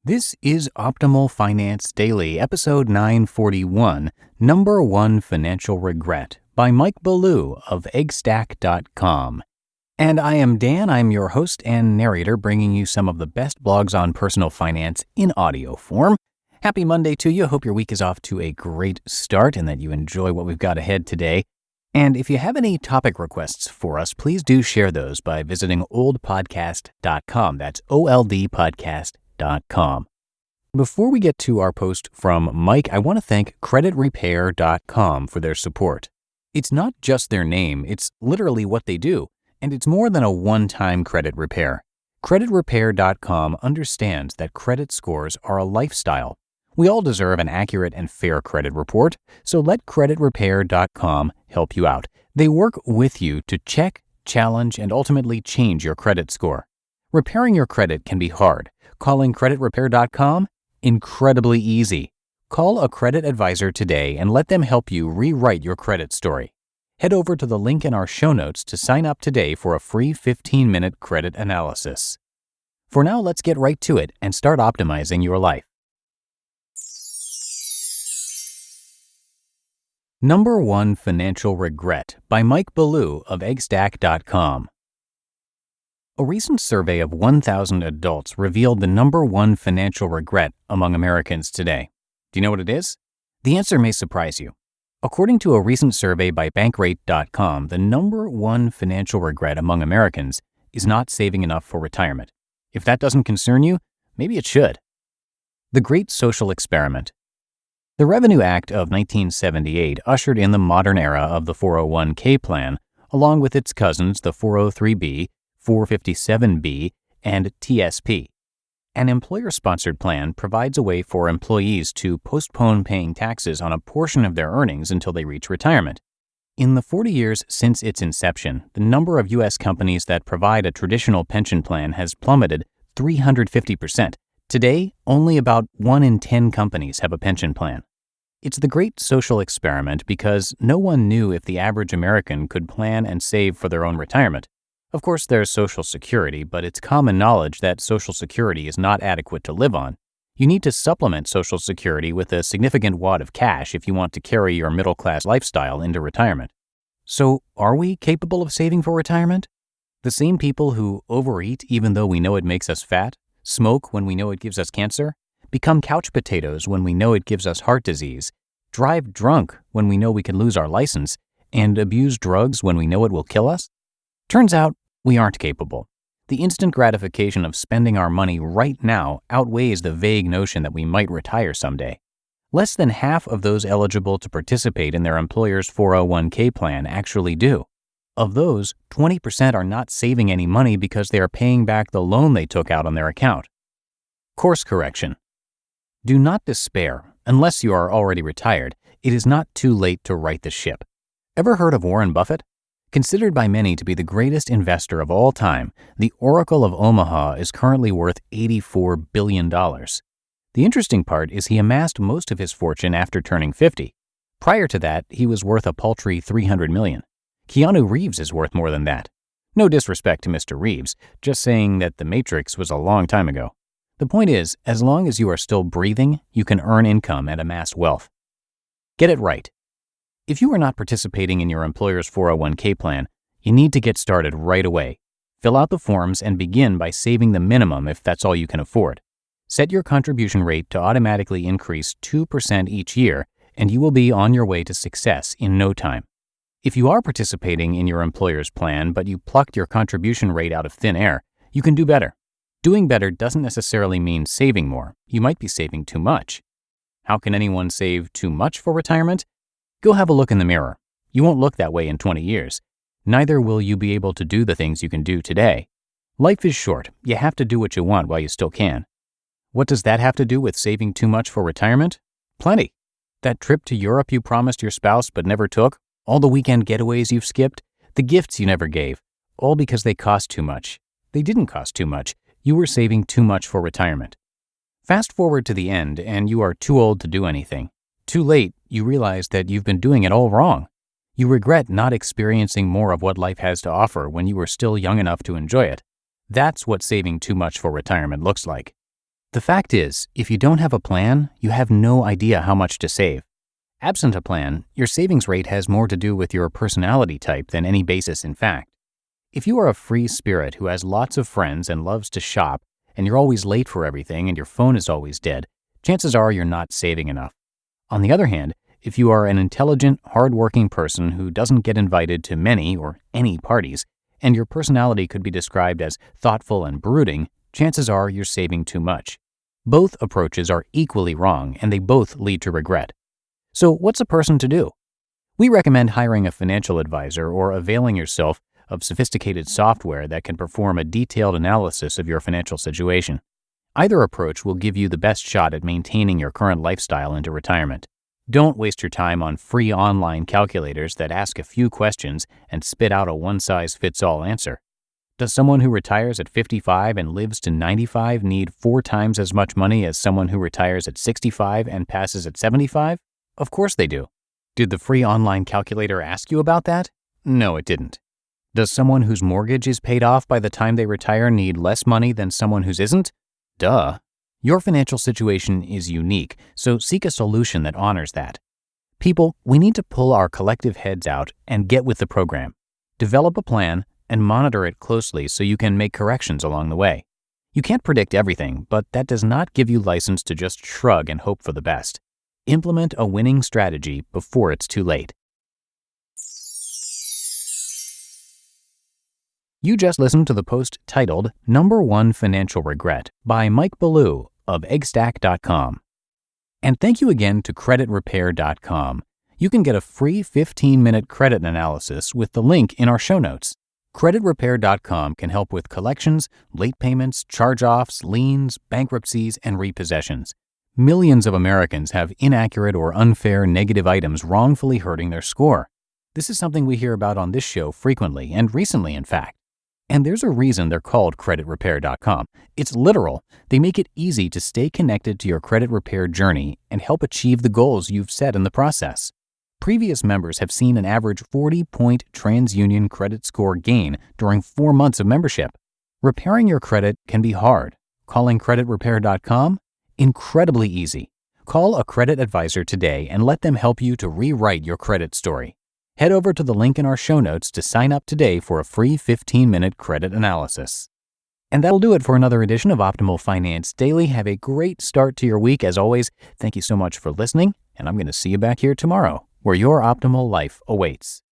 This is Optimal Finance Daily, episode 941, Number One Financial Regret, by Mike Ballew of EggStack.com. And I am Dan, I'm your host and narrator, bringing you some of the best blogs on personal finance in audio form. Happy Monday to you. Hope your week is off to a great start and that you enjoy what we've got ahead today. And if you have any topic requests for us, please do share those by visiting oldpodcast.com. That's oldpodcast.com. Before we get to our post from Mike, I want to thank creditrepair.com for their support. It's not just their name, it's literally what they do, and it's more than a one-time credit repair. Creditrepair.com understands that credit scores are a lifestyle. We all deserve an accurate and fair credit report, so let creditrepair.com help you out. They work with you to check, challenge, and ultimately change your credit score. Repairing your credit can be hard. Calling creditrepair.com? Incredibly easy. Call a credit advisor today and let them help you rewrite your credit story. Head over to the link in our show notes to sign up today for a free 15-minute credit analysis. For now, let's get right to it and start optimizing your life. Number One Financial Regret by Mike Ballew of EggStack.com. A recent survey of 1,000 adults revealed the number one financial regret among Americans today. Do you know what it is? The answer may surprise you. According to a recent survey by Bankrate.com, the number one financial regret among Americans is not saving enough for retirement. If that doesn't concern you, maybe it should. The Great Social Experiment. The Revenue Act of 1978 ushered in the modern era of the 401k plan, along with its cousins, the 403b, 457b, and TSP. An employer-sponsored plan provides a way for employees to postpone paying taxes on a portion of their earnings until they reach retirement. In the 40 years since its inception, the number of U.S. companies that provide a traditional pension plan has plummeted 350%. Today, only about 1 in 10 companies have a pension plan. It's the Great Social Experiment because no one knew if the average American could plan and save for their own retirement. Of course, there's Social Security, but it's common knowledge that Social Security is not adequate to live on. You need to supplement Social Security with a significant wad of cash if you want to carry your middle-class lifestyle into retirement. So, are we capable of saving for retirement? The same people who overeat even though we know it makes us fat, smoke when we know it gives us cancer, become couch potatoes when we know it gives us heart disease, drive drunk when we know we can lose our license, and abuse drugs when we know it will kill us? Turns out, we aren't capable. The instant gratification of spending our money right now outweighs the vague notion that we might retire someday. Less than half of those eligible to participate in their employer's 401k plan actually do. Of those, 20% are not saving any money because they are paying back the loan they took out on their account. Course correction. Do not despair. Unless you are already retired, it is not too late to right the ship. Ever heard of Warren Buffett? Considered by many to be the greatest investor of all time, the Oracle of Omaha is currently worth $84 billion. The interesting part is he amassed most of his fortune after turning 50. Prior to that, he was worth a paltry $300 million. Keanu Reeves is worth more than that. No disrespect to Mr. Reeves, just saying that The Matrix was a long time ago. The point is, as long as you are still breathing, you can earn income and amass wealth. Get it right. If you are not participating in your employer's 401k plan, you need to get started right away. Fill out the forms and begin by saving the minimum if that's all you can afford. Set your contribution rate to automatically increase 2% each year, and you will be on your way to success in no time. If you are participating in your employer's plan, but you plucked your contribution rate out of thin air, you can do better. Doing better doesn't necessarily mean saving more. You might be saving too much. How can anyone save too much for retirement? Go have a look in the mirror. You won't look that way in 20 years. Neither will you be able to do the things you can do today. Life is short. You have to do what you want while you still can. What does that have to do with saving too much for retirement? Plenty. That trip to Europe you promised your spouse but never took, all the weekend getaways you've skipped, the gifts you never gave, all because they cost too much. They didn't cost too much. You were saving too much for retirement. Fast forward to the end and you are too old to do anything. Too late, you realize that you've been doing it all wrong. You regret not experiencing more of what life has to offer when you were still young enough to enjoy it. That's what saving too much for retirement looks like. The fact is, if you don't have a plan, you have no idea how much to save. Absent a plan, your savings rate has more to do with your personality type than any basis in fact. If you are a free spirit who has lots of friends and loves to shop, and you're always late for everything and your phone is always dead, chances are you're not saving enough. On the other hand, if you are an intelligent, hardworking person who doesn't get invited to many or any parties, and your personality could be described as thoughtful and brooding, chances are you're saving too much. Both approaches are equally wrong, and they both lead to regret. So what's a person to do? We recommend hiring a financial advisor or availing yourself of sophisticated software that can perform a detailed analysis of your financial situation. Either approach will give you the best shot at maintaining your current lifestyle into retirement. Don't waste your time on free online calculators that ask a few questions and spit out a one-size-fits-all answer. Does someone who retires at 55 and lives to 95 need 4 times as much money as someone who retires at 65 and passes at 75? Of course they do. Did the free online calculator ask you about that? No, it didn't. Does someone whose mortgage is paid off by the time they retire need less money than someone whose isn't? Duh. Your financial situation is unique, so seek a solution that honors that. People, we need to pull our collective heads out and get with the program. Develop a plan and monitor it closely so you can make corrections along the way. You can't predict everything, but that does not give you license to just shrug and hope for the best. Implement a winning strategy before it's too late. You just listened to the post titled Number 1 Financial Regret by Mike Ballew of EggStack.com. And thank you again to CreditRepair.com. You can get a free 15-minute credit analysis with the link in our show notes. CreditRepair.com can help with collections, late payments, charge-offs, liens, bankruptcies, and repossessions. Millions of Americans have inaccurate or unfair negative items wrongfully hurting their score. This is something we hear about on this show frequently, and recently, in fact. And there's a reason they're called CreditRepair.com. It's literal. They make it easy to stay connected to your credit repair journey and help achieve the goals you've set in the process. Previous members have seen an average 40-point TransUnion credit score gain during 4 months of membership. Repairing your credit can be hard. Calling CreditRepair.com? Incredibly easy. Call a credit advisor today and let them help you to rewrite your credit story. Head over to the link in our show notes to sign up today for a free 15-minute credit analysis. And that'll do it for another edition of Optimal Finance Daily. Have a great start to your week. As always, thank you so much for listening, and I'm going to see you back here tomorrow, where your optimal life awaits.